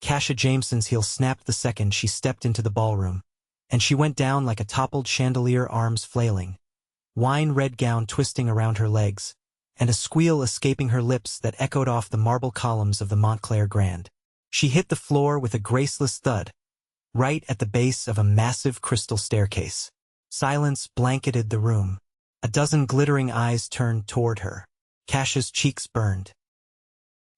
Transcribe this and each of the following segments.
Cassia Jameson's heel snapped the second she stepped into the ballroom, and she went down like a toppled chandelier, arms flailing, wine-red gown twisting around her legs, and a squeal escaping her lips that echoed off the marble columns of the Montclair Grand. She hit the floor with a graceless thud, right at the base of a massive crystal staircase. Silence blanketed the room. A dozen glittering eyes turned toward her. Cassia's cheeks burned.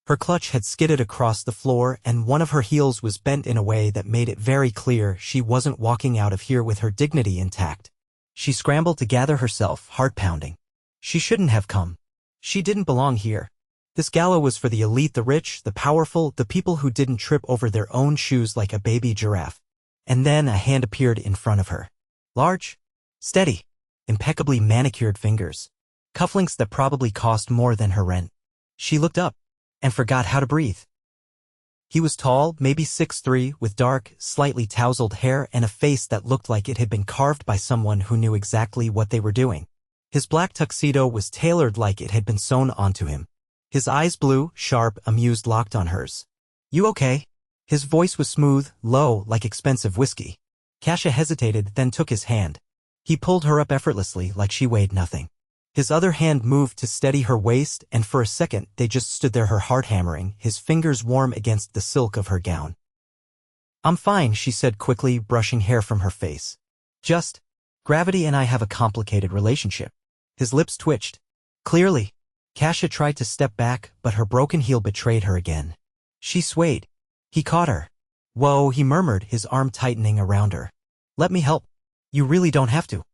Her clutch had skidded across the floor, and one of her heels was bent in a way that made it very clear she wasn't walking out of here with her dignity intact. She scrambled to gather herself, heart pounding. She shouldn't have come. She didn't belong here. This gala was for the elite, the rich, the powerful, the people who didn't trip over their own shoes like a baby giraffe. And then a hand appeared in front of her. Large, steady, impeccably manicured fingers. Cufflinks that probably cost more than her rent. She looked up and forgot how to breathe. He was tall, maybe 6'3", with dark, slightly tousled hair and a face that looked like it had been carved by someone who knew exactly what they were doing. His black tuxedo was tailored like it had been sewn onto him. His eyes blue, sharp, amused, locked on hers. "You okay?" His voice was smooth, low, like expensive whiskey. Cassia hesitated, then took his hand. He pulled her up effortlessly like she weighed nothing. His other hand moved to steady her waist, and for a second they just stood there, her heart hammering, his fingers warm against the silk of her gown. "I'm fine," she said quickly, brushing hair from her face. "Just, gravity and I have a complicated relationship." His lips twitched. "Clearly." Cassia tried to step back, but her broken heel betrayed her again. She swayed. He caught her. "Whoa," he murmured, his arm tightening around her. "Let me help." "You really don't have to."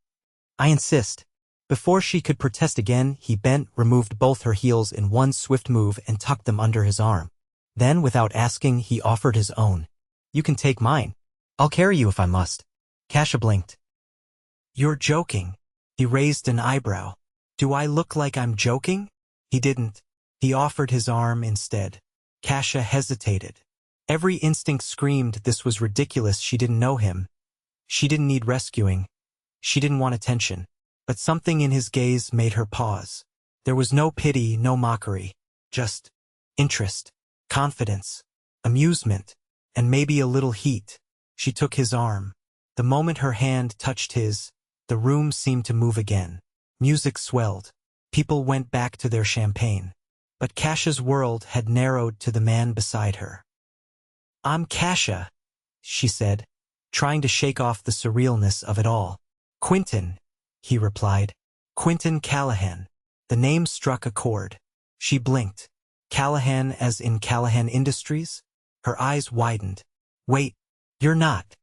"I insist." Before she could protest again, he bent, removed both her heels in one swift move and tucked them under his arm. Then, without asking, he offered his own. "You can take mine. I'll carry you if I must." Cassia blinked. "You're joking." He raised an eyebrow. "Do I look like I'm joking?" He didn't. He offered his arm instead. Cassia hesitated. Every instinct screamed this was ridiculous. She didn't know him. She didn't need rescuing. She didn't want attention. But something in his gaze made her pause. There was no pity, no mockery. Just interest, confidence, amusement, and maybe a little heat. She took his arm. The moment her hand touched his, the room seemed to move again. Music swelled. People went back to their champagne. But Cassia's world had narrowed to the man beside her. "I'm Cassia," she said, trying to shake off the surrealness of it all. "Quentin," he replied. "Quentin Callahan." The name struck a chord. She blinked. "Callahan as in Callahan Industries?" Her eyes widened. "Wait, you're not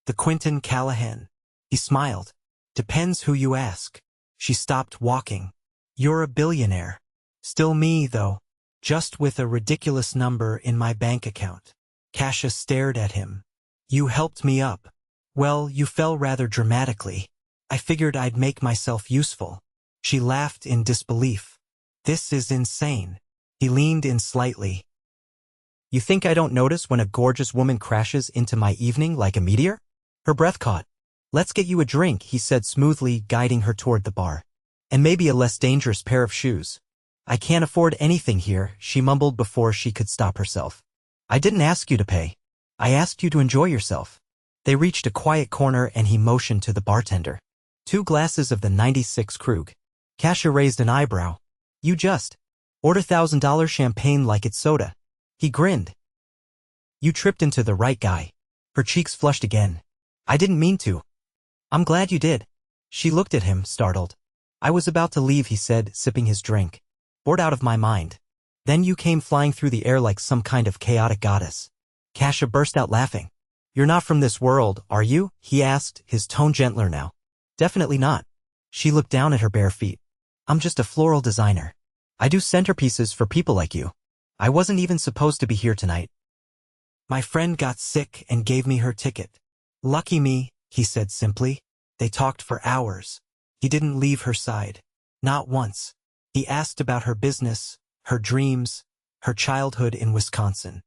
the Quentin Callahan?" He smiled. "Depends who you ask." She stopped walking. "You're a billionaire. Still me, though. Just with a ridiculous number in my bank account." Cassia stared at him. "You helped me up." "Well, you fell rather dramatically. I figured I'd make myself useful." She laughed in disbelief. "This is insane." He leaned in slightly. "You think I don't notice when a gorgeous woman crashes into my evening like a meteor?" Her breath caught. "Let's get you a drink," he said smoothly, guiding her toward the bar. "And maybe a less dangerous pair of shoes." "I can't afford anything here," she mumbled before she could stop herself. "I didn't ask you to pay. I asked you to enjoy yourself." They reached a quiet corner and he motioned to the bartender. "2 glasses of the 96 Krug." Cassia raised an eyebrow. "You just order $1,000 champagne like it's soda." He grinned. "You tripped into the right guy." Her cheeks flushed again. "I didn't mean to." "I'm glad you did." She looked at him, startled. "I was about to leave," he said, sipping his drink. "Bored out of my mind. Then you came flying through the air like some kind of chaotic goddess." Cassia burst out laughing. "You're not from this world, are you?" he asked, his tone gentler now. "Definitely not." She looked down at her bare feet. "I'm just a floral designer. I do centerpieces for people like you. I wasn't even supposed to be here tonight. My friend got sick and gave me her ticket." "Lucky me," he said simply. They talked for hours. He didn't leave her side. Not once. He asked about her business, her dreams, her childhood in Wisconsin.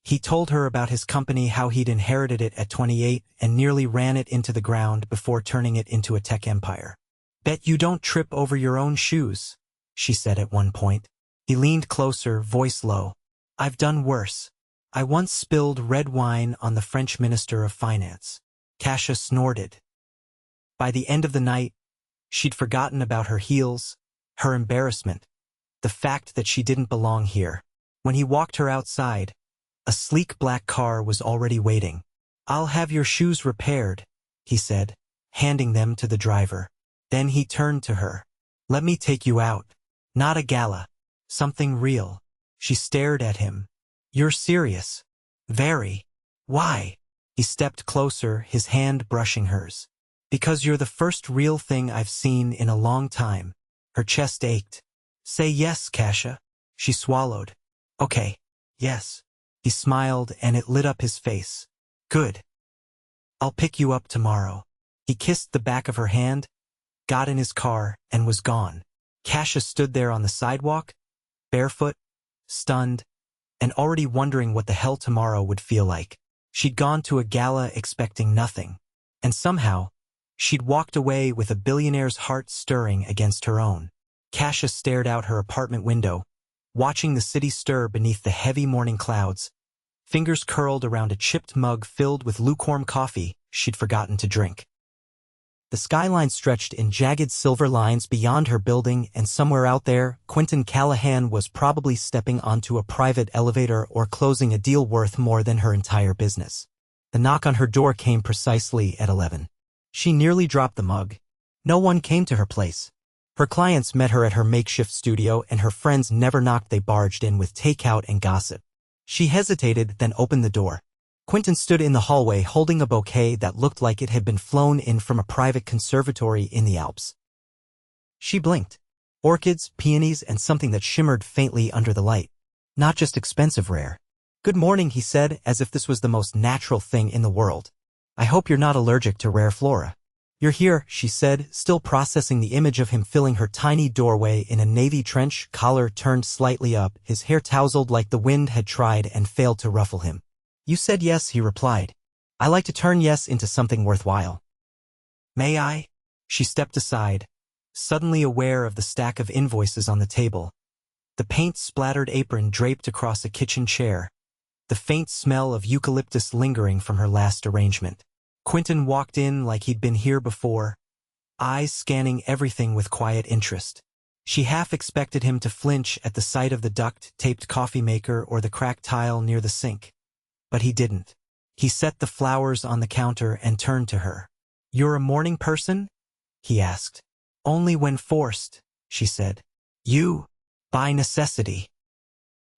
He told her about his company, how he'd inherited it at 28 and nearly ran it into the ground before turning it into a tech empire. "Bet you don't trip over your own shoes," she said at one point. He leaned closer, voice low. "I've done worse. I once spilled red wine on the French Minister of Finance. Cassia snorted. By the end of the night, she'd forgotten about her heels, her embarrassment, the fact that she didn't belong here. When he walked her outside, a sleek black car was already waiting. "I'll have your shoes repaired," he said, handing them to the driver. Then he turned to her. "Let me take you out. Not a gala. Something real." She stared at him. "You're serious?" "Very." "Why?" He stepped closer, his hand brushing hers. "Because you're the first real thing I've seen in a long time." Her chest ached. "Say yes, Cassia." She swallowed. "Okay. Yes." He smiled, and it lit up his face. "Good. I'll pick you up tomorrow." He kissed the back of her hand, got in his car, and was gone. Cassia stood there on the sidewalk, barefoot, stunned, and already wondering what the hell tomorrow would feel like. She'd gone to a gala expecting nothing, and somehow, she'd walked away with a billionaire's heart stirring against her own. Cassia stared out her apartment window, watching the city stir beneath the heavy morning clouds, fingers curled around a chipped mug filled with lukewarm coffee she'd forgotten to drink. The skyline stretched in jagged silver lines beyond her building, and somewhere out there, Quentin Callahan was probably stepping onto a private elevator or closing a deal worth more than her entire business. The knock on her door came precisely at 11. She nearly dropped the mug. No one came to her place. Her clients met her at her makeshift studio, and her friends never knocked, they barged in with takeout and gossip. She hesitated, then opened the door. Quentin stood in the hallway holding a bouquet that looked like it had been flown in from a private conservatory in the Alps. She blinked. Orchids, peonies, and something that shimmered faintly under the light. Not just expensive rare. "Good morning," he said, as if this was the most natural thing in the world. "I hope you're not allergic to rare flora." "You're here," she said, still processing the image of him filling her tiny doorway in a navy trench, collar turned slightly up, his hair tousled like the wind had tried and failed to ruffle him. "You said yes," he replied. "I like to turn yes into something worthwhile." "May I?" She stepped aside, suddenly aware of the stack of invoices on the table, the paint-splattered apron draped across a kitchen chair, the faint smell of eucalyptus lingering from her last arrangement. Quentin walked in like he'd been here before, eyes scanning everything with quiet interest. She half expected him to flinch at the sight of the duct-taped coffee maker or the cracked tile near the sink. But he didn't. He set the flowers on the counter and turned to her. "You're a morning person?" he asked. "Only when forced," she said. "You? By necessity."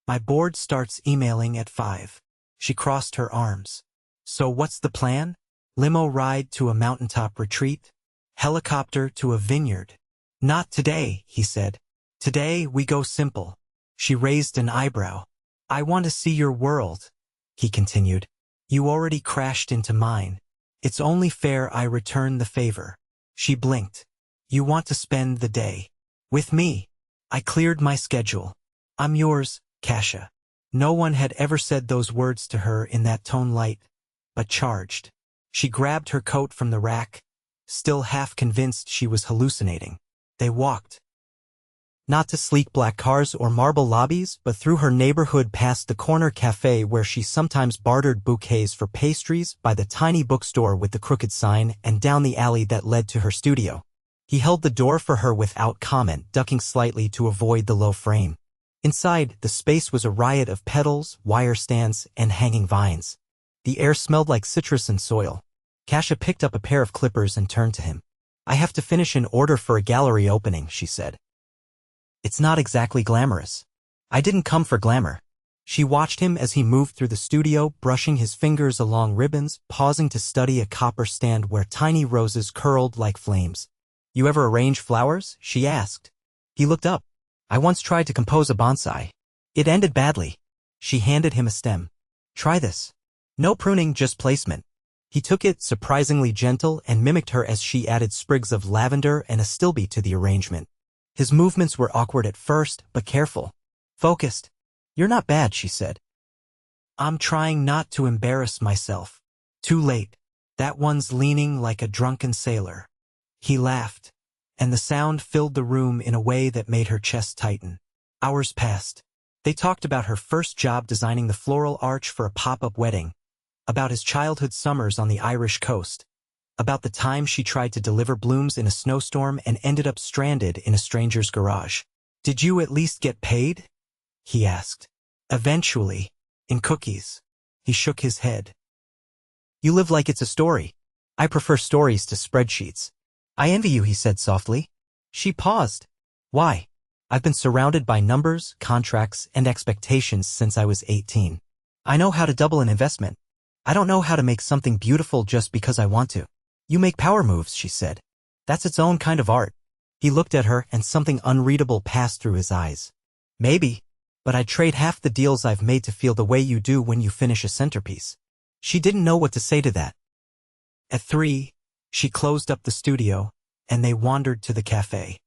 "My board starts emailing at 5. She crossed her arms. "So what's the plan? Limo ride to a mountaintop retreat? Helicopter to a vineyard?" "Not today," he said. "Today we go simple." She raised an eyebrow. "I want to see your world," he continued. "You already crashed into mine. It's only fair I return the favor." She blinked. "You want to spend the day with me?" I cleared my schedule. "I'm yours, Cassia." No one had ever said those words to her in that tone, light, but charged. She grabbed her coat from the rack, still half convinced she was hallucinating. They walked. Not to sleek black cars or marble lobbies, but through her neighborhood, past the corner cafe where she sometimes bartered bouquets for pastries, by the tiny bookstore with the crooked sign, and down the alley that led to her studio. He held the door for her without comment, ducking slightly to avoid the low frame. Inside, the space was a riot of petals, wire stands, and hanging vines. The air smelled like citrus and soil. Cassia picked up a pair of clippers and turned to him. "I have to finish an order for a gallery opening," she said. "It's not exactly glamorous." "I didn't come for glamour." She watched him as he moved through the studio, brushing his fingers along ribbons, pausing to study a copper stand where tiny roses curled like flames. "You ever arrange flowers?" she asked. He looked up. "I once tried to compose a bonsai. It ended badly." She handed him a stem. "Try this." "No pruning, just placement." He took it, surprisingly gentle, and mimicked her as she added sprigs of lavender and a stilby to the arrangement. His movements were awkward at first, but careful. Focused. "You're not bad," she said. "I'm trying not to embarrass myself." "Too late. That one's leaning like a drunken sailor." He laughed, and the sound filled the room in a way that made her chest tighten. Hours passed. They talked about her first job designing the floral arch for a pop-up wedding, about his childhood summers on the Irish coast, about the time she tried to deliver blooms in a snowstorm and ended up stranded in a stranger's garage. "Did you at least get paid?" he asked. "Eventually. In cookies." He shook his head. "You live like it's a story. I prefer stories to spreadsheets." "I envy you," he said softly. She paused. "Why?" "I've been surrounded by numbers, contracts, and expectations since I was 18. I know how to double an investment. I don't know how to make something beautiful just because I want to." "You make power moves," she said. "That's its own kind of art." He looked at her and something unreadable passed through his eyes. "Maybe, but I'd trade half the deals I've made to feel the way you do when you finish a centerpiece." She didn't know what to say to that. At 3, she closed up the studio, and they wandered to the cafe.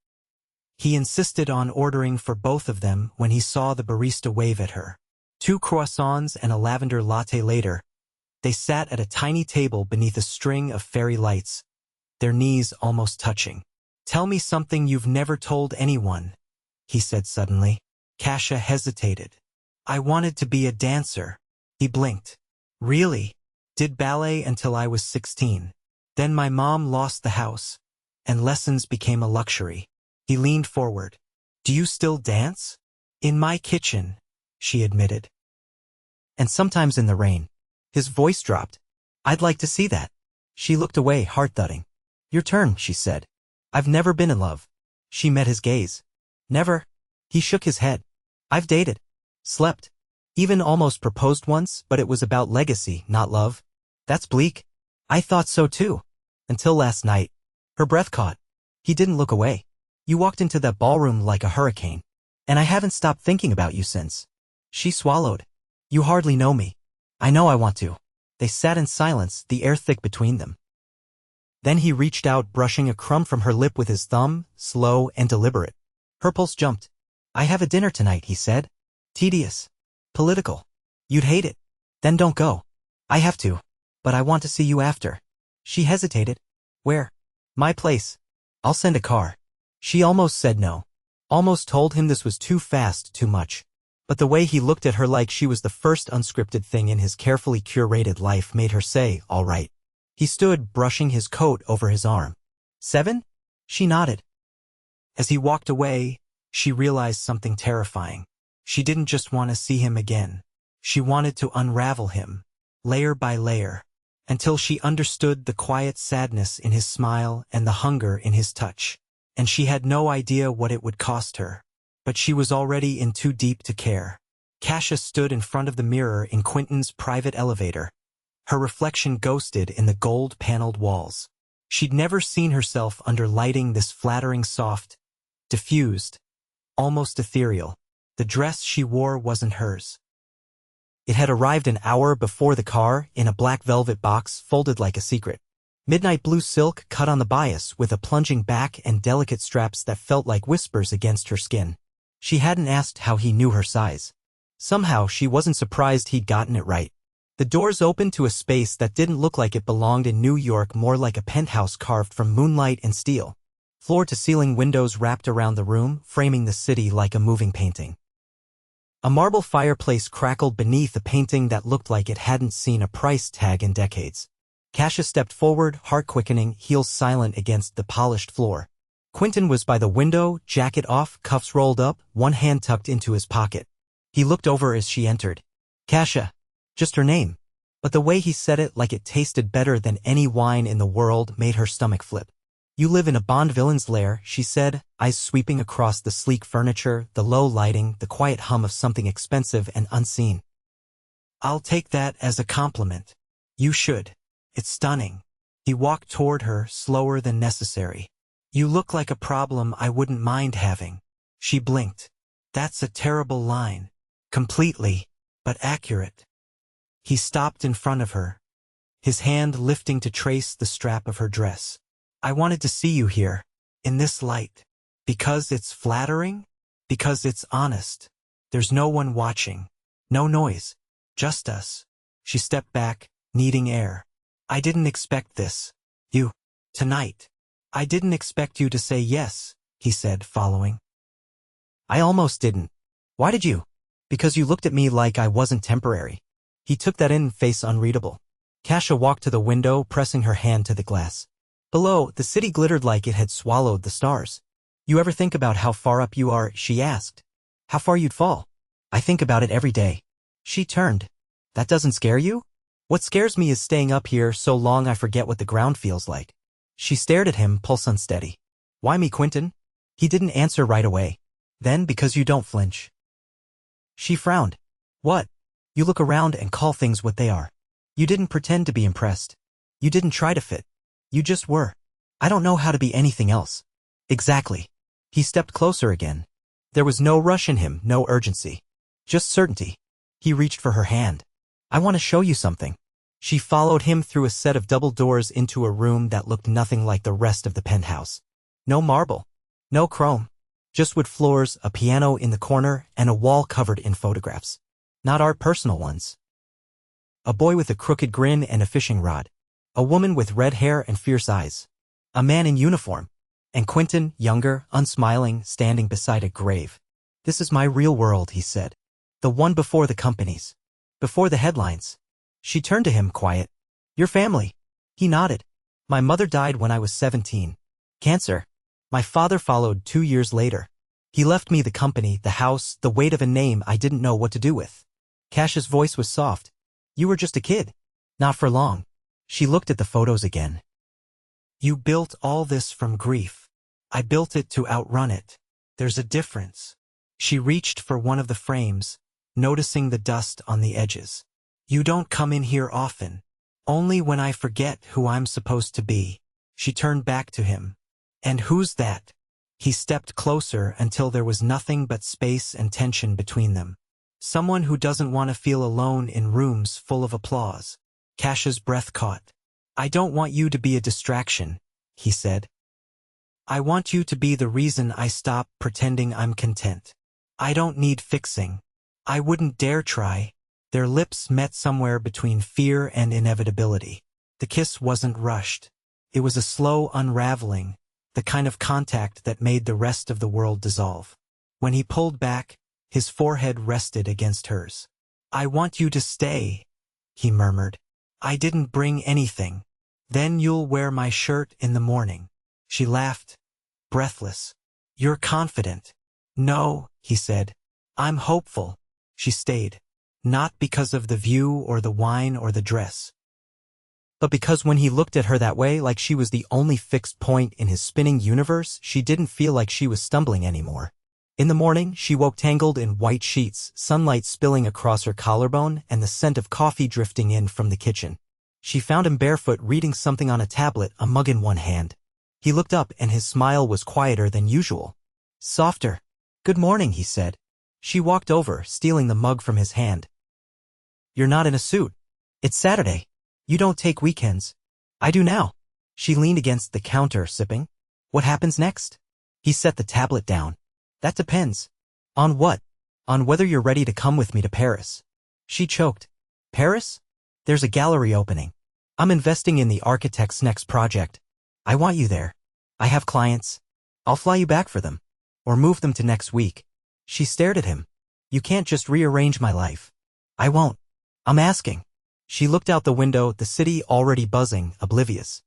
He insisted on ordering for both of them when he saw the barista wave at her. 2 croissants and a lavender latte later, they sat at a tiny table beneath a string of fairy lights, their knees almost touching. "Tell me something you've never told anyone," he said suddenly. Cassia hesitated. "I wanted to be a dancer." He blinked. "Really? Did ballet until I was 16. Then my mom lost the house, and lessons became a luxury." He leaned forward. "Do you still dance?" "In my kitchen," she admitted. "And sometimes in the rain." His voice dropped. "I'd like to see that." She looked away, heart-thudding. "Your turn," she said. "I've never been in love." She met his gaze. "Never?" He shook his head. "I've dated. Slept. Even almost proposed once, but it was about legacy, not love." "That's bleak." "I thought so too. Until last night." Her breath caught. He didn't look away. "You walked into that ballroom like a hurricane. And I haven't stopped thinking about you since." She swallowed. "You hardly know me." "I know I want to." They sat in silence, the air thick between them. Then he reached out, brushing a crumb from her lip with his thumb, slow and deliberate. Her pulse jumped. "I have a dinner tonight," he said. "Tedious. Political. You'd hate it. Then don't go." "I have to. But I want to see you after." She hesitated. "Where?" "My place. I'll send a car." She almost said no. Almost told him this was too fast, too much. But the way he looked at her like she was the first unscripted thing in his carefully curated life made her say, "All right." He stood, brushing his coat over his arm. 7? She nodded. As he walked away, she realized something terrifying. She didn't just want to see him again. She wanted to unravel him, layer by layer, until she understood the quiet sadness in his smile and the hunger in his touch. And she had no idea what it would cost her. But she was already in too deep to care. Cassia stood in front of the mirror in Quentin's private elevator, her reflection ghosted in the gold-paneled walls. She'd never seen herself under lighting this flattering, soft, diffused, almost ethereal. The dress she wore wasn't hers. It had arrived an hour before the car, in a black velvet box folded like a secret. Midnight blue silk cut on the bias with a plunging back and delicate straps that felt like whispers against her skin. She hadn't asked how he knew her size. Somehow she wasn't surprised he'd gotten it right. The doors opened to a space that didn't look like it belonged in New York, more like a penthouse carved from moonlight and steel. Floor-to-ceiling windows wrapped around the room, framing the city like a moving painting. A marble fireplace crackled beneath a painting that looked like it hadn't seen a price tag in decades. Cassia stepped forward, heart quickening, heels silent against the polished floor. Quentin was by the window, jacket off, cuffs rolled up, one hand tucked into his pocket. He looked over as she entered. Cassia. Just her name. But the way he said it, like it tasted better than any wine in the world, made her stomach flip. "You live in a Bond villain's lair," she said, eyes sweeping across the sleek furniture, the low lighting, the quiet hum of something expensive and unseen. "I'll take that as a compliment." "You should. It's stunning." He walked toward her, slower than necessary. "You look like a problem I wouldn't mind having." She blinked. "That's a terrible line." "Completely, but accurate." He stopped in front of her, his hand lifting to trace the strap of her dress. "I wanted to see you here, in this light. Because it's flattering? Because it's honest. There's no one watching. No noise. Just us." She stepped back, needing air. "I didn't expect this. You. Tonight. I didn't expect you to say yes," he said, following. "I almost didn't." "Why did you?" Because you looked at me like I wasn't temporary. He took that in, face unreadable. Cassia walked to the window, pressing her hand to the glass. Below, the city glittered like it had swallowed the stars. You ever think about how far up you are? She asked. How far you'd fall? I think about it every day. She turned. That doesn't scare you? What scares me is staying up here so long I forget what the ground feels like. She stared at him, pulse unsteady. Why me, Quentin? He didn't answer right away. Then, because you don't flinch. She frowned. What? You look around and call things what they are. You didn't pretend to be impressed. You didn't try to fit. You just were. I don't know how to be anything else. Exactly. He stepped closer again. There was no rush in him, no urgency. Just certainty. He reached for her hand. I want to show you something. She followed him through a set of double doors into a room that looked nothing like the rest of the penthouse. No marble. No chrome. Just wood floors, a piano in the corner, and a wall covered in photographs. Not art, personal ones. A boy with a crooked grin and a fishing rod. A woman with red hair and fierce eyes. A man in uniform. And Quentin, younger, unsmiling, standing beside a grave. This is my real world, he said. The one before the companies. Before the headlines. She turned to him, quiet. Your family. He nodded. My mother died when I was 17. Cancer. My father followed 2 years later. He left me the company, the house, the weight of a name I didn't know what to do with. Cassia's voice was soft. You were just a kid. Not for long. She looked at the photos again. You built all this from grief. I built it to outrun it. There's a difference. She reached for one of the frames, noticing the dust on the edges. You don't come in here often. Only when I forget who I'm supposed to be. She turned back to him. And who's that? He stepped closer until there was nothing but space and tension between them. Someone who doesn't want to feel alone in rooms full of applause. Cassia's breath caught. I don't want you to be a distraction, he said. I want you to be the reason I stop pretending I'm content. I don't need fixing. I wouldn't dare try. Their lips met somewhere between fear and inevitability. The kiss wasn't rushed. It was a slow unraveling, the kind of contact that made the rest of the world dissolve. When he pulled back, his forehead rested against hers. I want you to stay, he murmured. I didn't bring anything. Then you'll wear my shirt in the morning. She laughed, breathless. You're confident. No, he said. I'm hopeful. She stayed. Not because of the view or the wine or the dress. But because when he looked at her that way, like she was the only fixed point in his spinning universe, she didn't feel like she was stumbling anymore. In the morning, she woke tangled in white sheets, sunlight spilling across her collarbone and the scent of coffee drifting in from the kitchen. She found him barefoot reading something on a tablet, a mug in one hand. He looked up and his smile was quieter than usual. Softer. Good morning, he said. She walked over, stealing the mug from his hand. You're not in a suit. It's Saturday. You don't take weekends. I do now. She leaned against the counter, sipping. What happens next? He set the tablet down. That depends. On what? On whether you're ready to come with me to Paris. She choked. Paris? There's a gallery opening. I'm investing in the architect's next project. I want you there. I have clients. I'll fly you back for them. Or move them to next week. She stared at him. You can't just rearrange my life. I won't. I'm asking. She looked out the window, the city already buzzing, oblivious.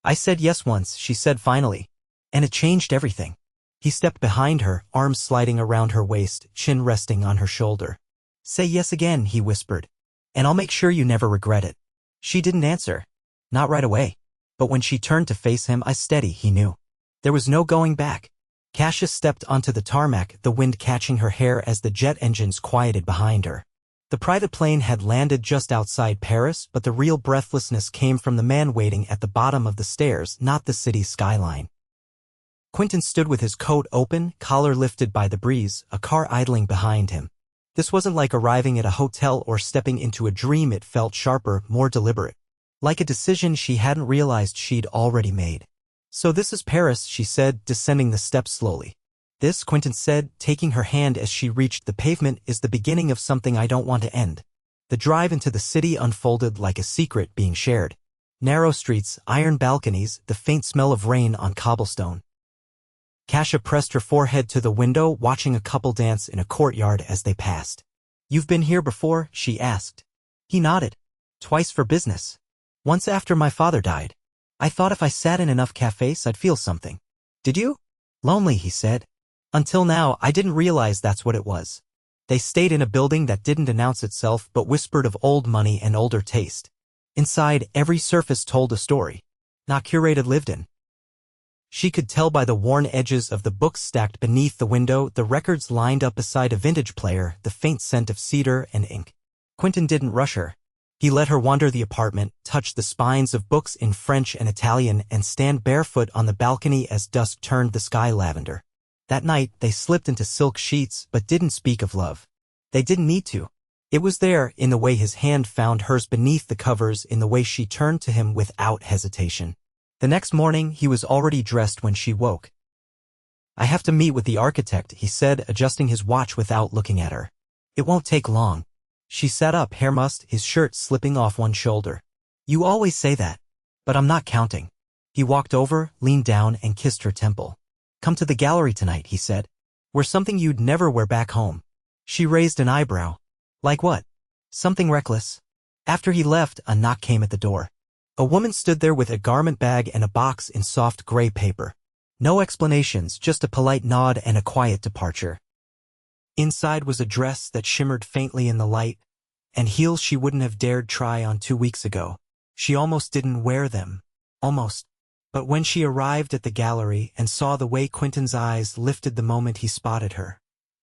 I said yes once, she said finally. And it changed everything. He stepped behind her, arms sliding around her waist, chin resting on her shoulder. Say yes again, he whispered. And I'll make sure you never regret it. She didn't answer. Not right away. But when she turned to face him, eyes steady, he knew. There was no going back. Cassia stepped onto the tarmac, the wind catching her hair as the jet engines quieted behind her. The private plane had landed just outside Paris, but the real breathlessness came from the man waiting at the bottom of the stairs, not the city's skyline. Quentin stood with his coat open, collar lifted by the breeze, a car idling behind him. This wasn't like arriving at a hotel or stepping into a dream. It felt sharper, more deliberate. Like a decision she hadn't realized she'd already made. So this is Paris, she said, descending the steps slowly. This, Quentin said, taking her hand as she reached the pavement, is the beginning of something I don't want to end. The drive into the city unfolded like a secret being shared. Narrow streets, iron balconies, the faint smell of rain on cobblestone. Cassia pressed her forehead to the window, watching a couple dance in a courtyard as they passed. "You've been here before?" she asked. He nodded. "Twice for business. Once after my father died. I thought if I sat in enough cafes I'd feel something." "Did you?" "Lonely," he said. "Until now, I didn't realize that's what it was." They stayed in a building that didn't announce itself but whispered of old money and older taste. Inside, every surface told a story. Not curated, lived in. She could tell by the worn edges of the books stacked beneath the window, the records lined up beside a vintage player, the faint scent of cedar and ink. Quentin didn't rush her. He let her wander the apartment, touch the spines of books in French and Italian, and stand barefoot on the balcony as dusk turned the sky lavender. That night, they slipped into silk sheets but didn't speak of love. They didn't need to. It was there, in the way his hand found hers beneath the covers, in the way she turned to him without hesitation. The next morning, he was already dressed when she woke. "I have to meet with the architect," he said, adjusting his watch without looking at her. "It won't take long." She sat up, hair mussed, his shirt slipping off one shoulder. "You always say that. But I'm not counting." He walked over, leaned down, and kissed her temple. "Come to the gallery tonight," he said. "Wear something you'd never wear back home." She raised an eyebrow. "Like what?" "Something reckless." After he left, a knock came at the door. A woman stood there with a garment bag and a box in soft gray paper. No explanations, just a polite nod and a quiet departure. Inside was a dress that shimmered faintly in the light, and heels she wouldn't have dared try on 2 weeks ago. She almost didn't wear them. Almost. But when she arrived at the gallery and saw the way Quentin's eyes lifted the moment he spotted her,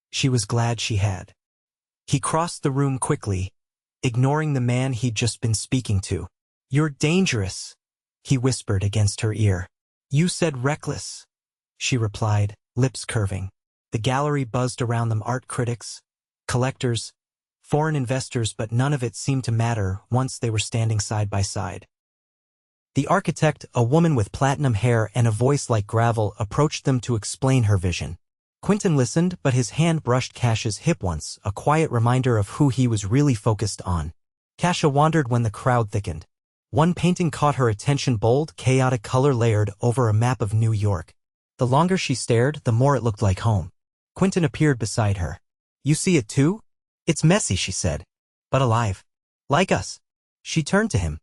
she was glad she had. He crossed the room quickly, ignoring the man he'd just been speaking to. "You're dangerous," he whispered against her ear. "You said reckless," she replied, lips curving. The gallery buzzed around them, art critics, collectors, foreign investors, but none of it seemed to matter once they were standing side by side. The architect, a woman with platinum hair and a voice like gravel, approached them to explain her vision. Quentin listened, but his hand brushed Cassia's hip once, a quiet reminder of who he was really focused on. Cassia wandered when the crowd thickened. One painting caught her attention, bold, chaotic color layered over a map of New York. The longer she stared, the more it looked like home. Quentin appeared beside her. "You see it too?" "It's messy," she said. "But alive. Like us." She turned to him.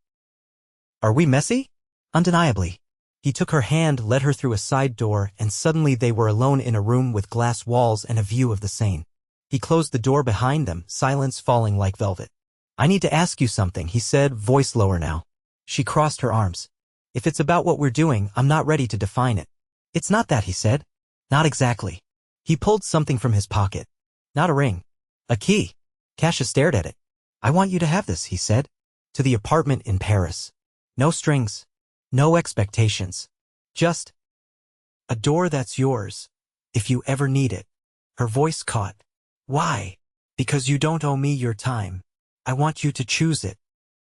"Are we messy?" "Undeniably." He took her hand, led her through a side door, and suddenly they were alone in a room with glass walls and a view of the Seine. He closed the door behind them, silence falling like velvet. "I need to ask you something," he said, voice lower now. She crossed her arms. "If it's about what we're doing, I'm not ready to define it." "It's not that," he said. "Not exactly." He pulled something from his pocket. "Not a ring. A key." Cassia stared at it. "I want you to have this," he said. "To the apartment in Paris. No strings. No expectations. Just a door that's yours, if you ever need it." Her voice caught. "Why?" "Because you don't owe me your time. I want you to choose it."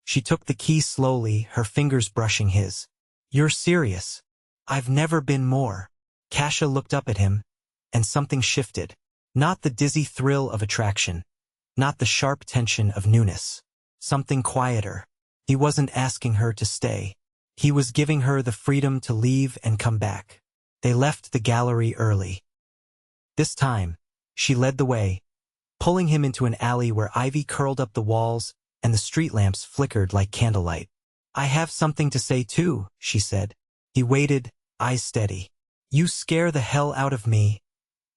She took the key slowly, her fingers brushing his. "You're serious?" "I've never been more." Cassia looked up at him, and something shifted. Not the dizzy thrill of attraction. Not the sharp tension of newness. Something quieter. He wasn't asking her to stay. He was giving her the freedom to leave and come back. They left the gallery early. This time, she led the way, pulling him into an alley where ivy curled up the walls and the street lamps flickered like candlelight. "I have something to say too," she said. He waited, eyes steady. "You scare the hell out of me,"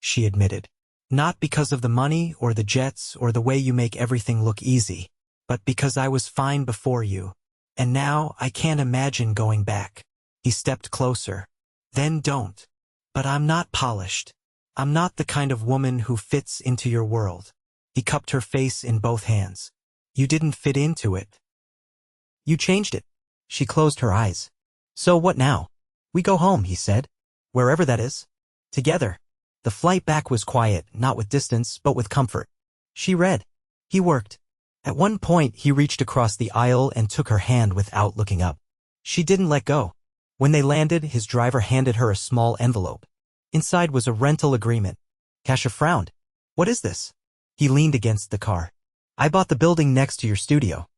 she admitted. "Not because of the money or the jets or the way you make everything look easy, but because I was fine before you. And now I can't imagine going back." He stepped closer. "Then don't." "But I'm not polished. I'm not the kind of woman who fits into your world." He cupped her face in both hands. "You didn't fit into it. You changed it." She closed her eyes. "So what now?" "We go home," he said. "Wherever that is. Together." The flight back was quiet, not with distance, but with comfort. She read. He worked. At one point, he reached across the aisle and took her hand without looking up. She didn't let go. When they landed, his driver handed her a small envelope. Inside was a rental agreement. Cassia frowned. "What is this?" He leaned against the car. "I bought the building next to your studio.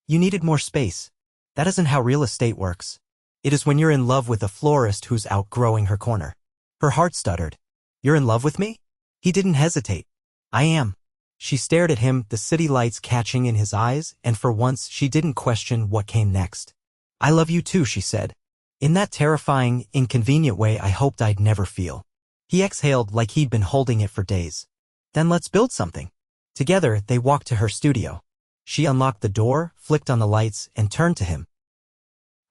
You needed more space. That isn't how real estate works. It is when you're in love with a florist who's outgrowing her corner." Her heart stuttered. You're in love with me? He didn't hesitate. I am. She stared at him, the city lights catching in his eyes, and for once she didn't question what came next. I love you too, she said. In that terrifying, inconvenient way I hoped I'd never feel. He exhaled like he'd been holding it for days. Then let's build something. Together, they walked to her studio. She unlocked the door, flicked on the lights, and turned to him.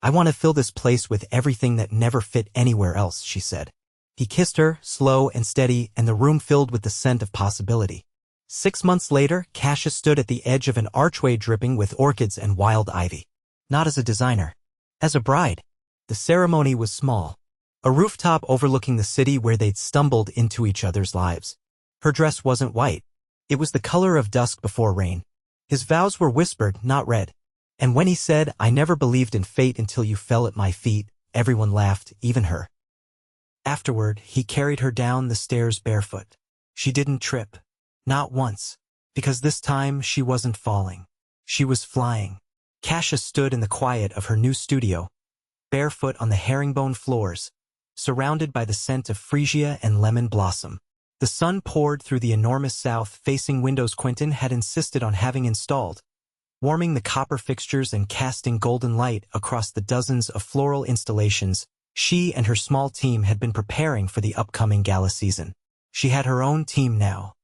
I want to fill this place with everything that never fit anywhere else, she said. He kissed her, slow and steady, and the room filled with the scent of possibility. 6 months later, Cassia stood at the edge of an archway dripping with orchids and wild ivy. Not as a designer. As a bride. The ceremony was small. A rooftop overlooking the city where they'd stumbled into each other's lives. Her dress wasn't white. It was the color of dusk before rain. His vows were whispered, not read. And when he said, I never believed in fate until you fell at my feet, everyone laughed, even her. Afterward, he carried her down the stairs barefoot. She didn't trip. Not once. Because this time she wasn't falling. She was flying. Cassia stood in the quiet of her new studio, barefoot on the herringbone floors, surrounded by the scent of freesia and lemon blossom. The sun poured through the enormous south-facing windows Quentin had insisted on having installed, warming the copper fixtures and casting golden light across the dozens of floral installations she and her small team had been preparing for the upcoming gala season. She had her own team now.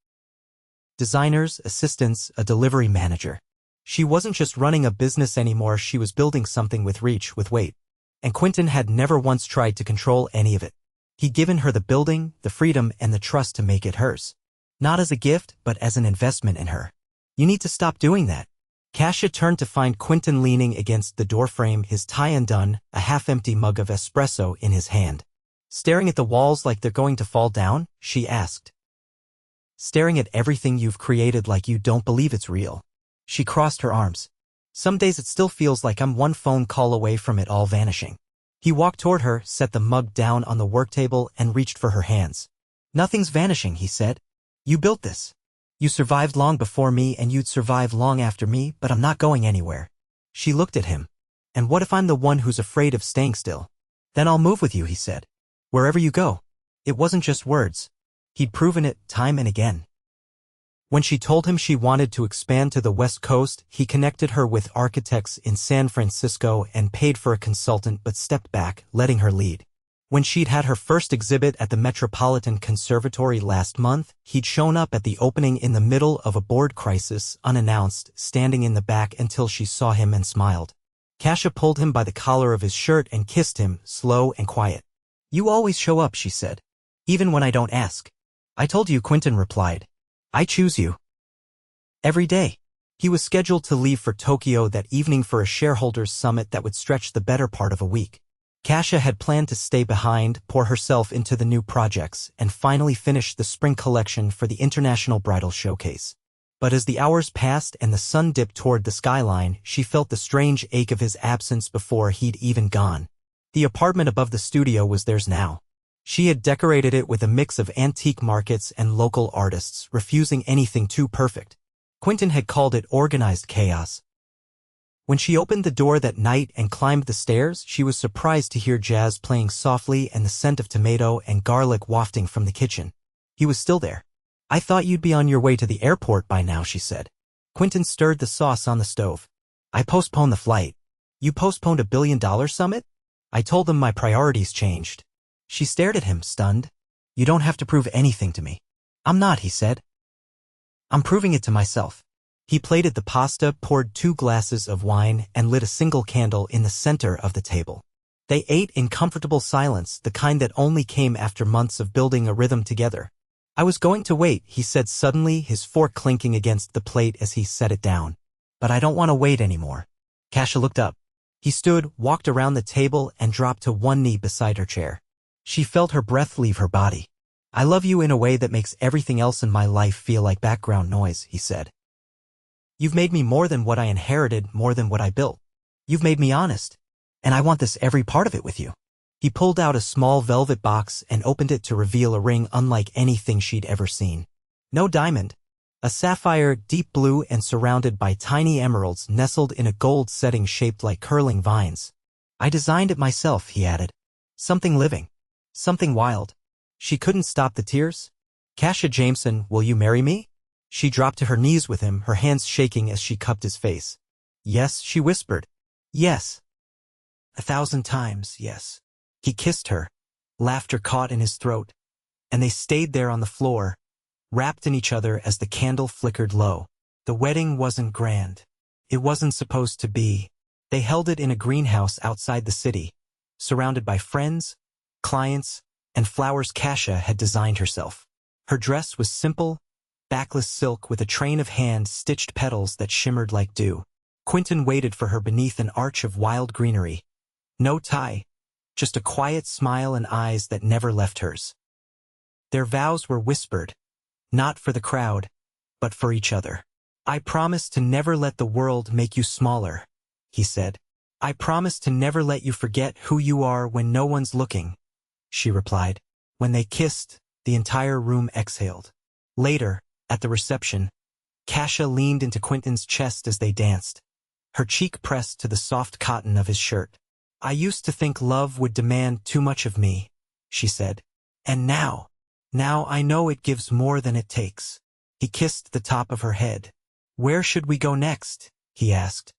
Designers, assistants, a delivery manager. She wasn't just running a business anymore, she was building something with reach, with weight. And Quentin had never once tried to control any of it. He'd given her the building, the freedom, and the trust to make it hers. Not as a gift, but as an investment in her. You need to stop doing that. Cassia turned to find Quentin leaning against the doorframe, his tie undone, a half-empty mug of espresso in his hand. Staring at the walls like they're going to fall down, she asked. Staring at everything you've created like you don't believe it's real. She crossed her arms. Some days it still feels like I'm one phone call away from it all vanishing. He walked toward her, set the mug down on the work table, and reached for her hands. Nothing's vanishing, he said. You built this. You survived long before me and you'd survive long after me, but I'm not going anywhere. She looked at him. And what if I'm the one who's afraid of staying still? Then I'll move with you, he said. Wherever you go. It wasn't just words. He'd proven it time and again. When she told him she wanted to expand to the West Coast, he connected her with architects in San Francisco and paid for a consultant but stepped back, letting her lead. When she'd had her first exhibit at the Metropolitan Conservatory last month, he'd shown up at the opening in the middle of a board crisis, unannounced, standing in the back until she saw him and smiled. Cassia pulled him by the collar of his shirt and kissed him, slow and quiet. You always show up, she said. Even when I don't ask. I told you, Quentin replied. I choose you. Every day. He was scheduled to leave for Tokyo that evening for a shareholders' summit that would stretch the better part of a week. Cassia had planned to stay behind, pour herself into the new projects, and finally finish the spring collection for the International Bridal Showcase. But as the hours passed and the sun dipped toward the skyline, she felt the strange ache of his absence before he'd even gone. The apartment above the studio was theirs now. She had decorated it with a mix of antique markets and local artists, refusing anything too perfect. Quentin had called it organized chaos. When she opened the door that night and climbed the stairs, she was surprised to hear jazz playing softly and the scent of tomato and garlic wafting from the kitchen. He was still there. I thought you'd be on your way to the airport by now, she said. Quentin stirred the sauce on the stove. I postponed the flight. You postponed $1 billion summit? I told them my priorities changed. She stared at him, stunned. You don't have to prove anything to me. I'm not, he said. I'm proving it to myself. He plated the pasta, poured 2 glasses of wine, and lit a single candle in the center of the table. They ate in comfortable silence, the kind that only came after months of building a rhythm together. I was going to wait, he said suddenly, his fork clinking against the plate as he set it down. But I don't want to wait anymore. Cassia looked up. He stood, walked around the table, and dropped to one knee beside her chair. She felt her breath leave her body. I love you in a way that makes everything else in my life feel like background noise, he said. You've made me more than what I inherited, more than what I built. You've made me honest. And I want this every part of it with you. He pulled out a small velvet box and opened it to reveal a ring unlike anything she'd ever seen. No diamond. A sapphire, deep blue and surrounded by tiny emeralds nestled in a gold setting shaped like curling vines. I designed it myself, he added. Something living. Something wild. She couldn't stop the tears. Cassia Jameson, will you marry me? She dropped to her knees with him, her hands shaking as she cupped his face. Yes, she whispered. Yes. 1,000 times, yes. He kissed her, laughter caught in his throat, and they stayed there on the floor, wrapped in each other as the candle flickered low. The wedding wasn't grand. It wasn't supposed to be. They held it in a greenhouse outside the city, surrounded by friends, clients, and flowers Cassia had designed herself. Her dress was simple, backless silk with a train of hand-stitched petals that shimmered like dew. Quentin waited for her beneath an arch of wild greenery. No tie, just a quiet smile and eyes that never left hers. Their vows were whispered, not for the crowd, but for each other. I promise to never let the world make you smaller, he said. I promise to never let you forget who you are when no one's looking, she replied. When they kissed, the entire room exhaled. Later, at the reception, Cassia leaned into Quentin's chest as they danced, her cheek pressed to the soft cotton of his shirt. I used to think love would demand too much of me, she said. And now I know it gives more than it takes. He kissed the top of her head. Where should we go next? He asked.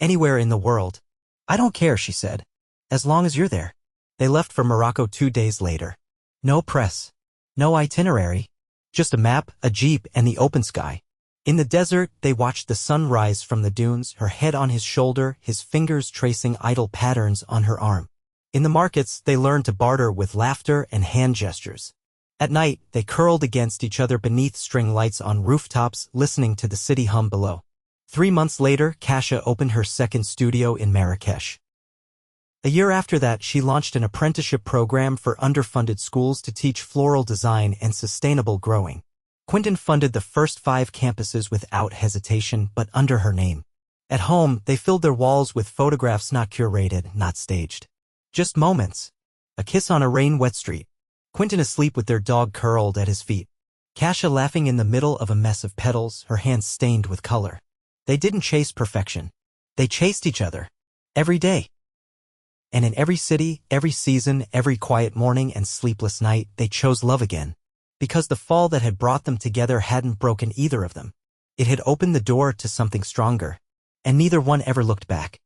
Anywhere in the world. I don't care, she said. As long as you're there. They left for Morocco 2 days later. No press. No itinerary. Just a map, a jeep, and the open sky. In the desert, they watched the sun rise from the dunes, her head on his shoulder, his fingers tracing idle patterns on her arm. In the markets, they learned to barter with laughter and hand gestures. At night, they curled against each other beneath string lights on rooftops, listening to the city hum below. 3 months later, Cassia opened her second studio in Marrakesh. A year after that, she launched an apprenticeship program for underfunded schools to teach floral design and sustainable growing. Quentin funded the first 5 campuses without hesitation, but under her name. At home, they filled their walls with photographs not curated, not staged. Just moments. A kiss on a rain-wet street. Quentin asleep with their dog curled at his feet. Cassia laughing in the middle of a mess of petals, her hands stained with color. They didn't chase perfection. They chased each other. Every day. And in every city, every season, every quiet morning and sleepless night, they chose love again. Because the fall that had brought them together hadn't broken either of them. It had opened the door to something stronger. And neither one ever looked back.